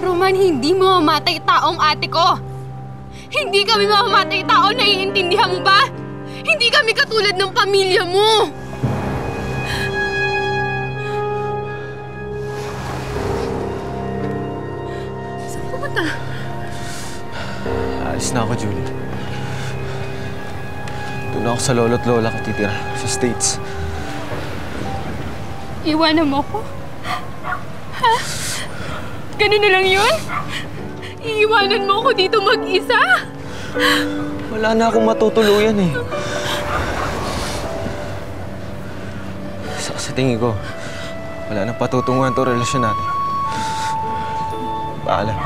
Roman, hindi mamamatay taong ate ko! Hindi kami mamamatay tao, naiintindihan mo ba? Hindi kami katulad ng pamilya mo! Saan pupunta? Alis na ako, Julie. Doon ako sa lolo't lola ko titira, sa States. Iwanan mo ko? Ha? Ganun na lang yun? Iiwanan mo ako dito mag-isa? Wala na akong matutuluyan eh. Sa tingin ko, wala nang patutunguhan to relasyon natin. Paalam.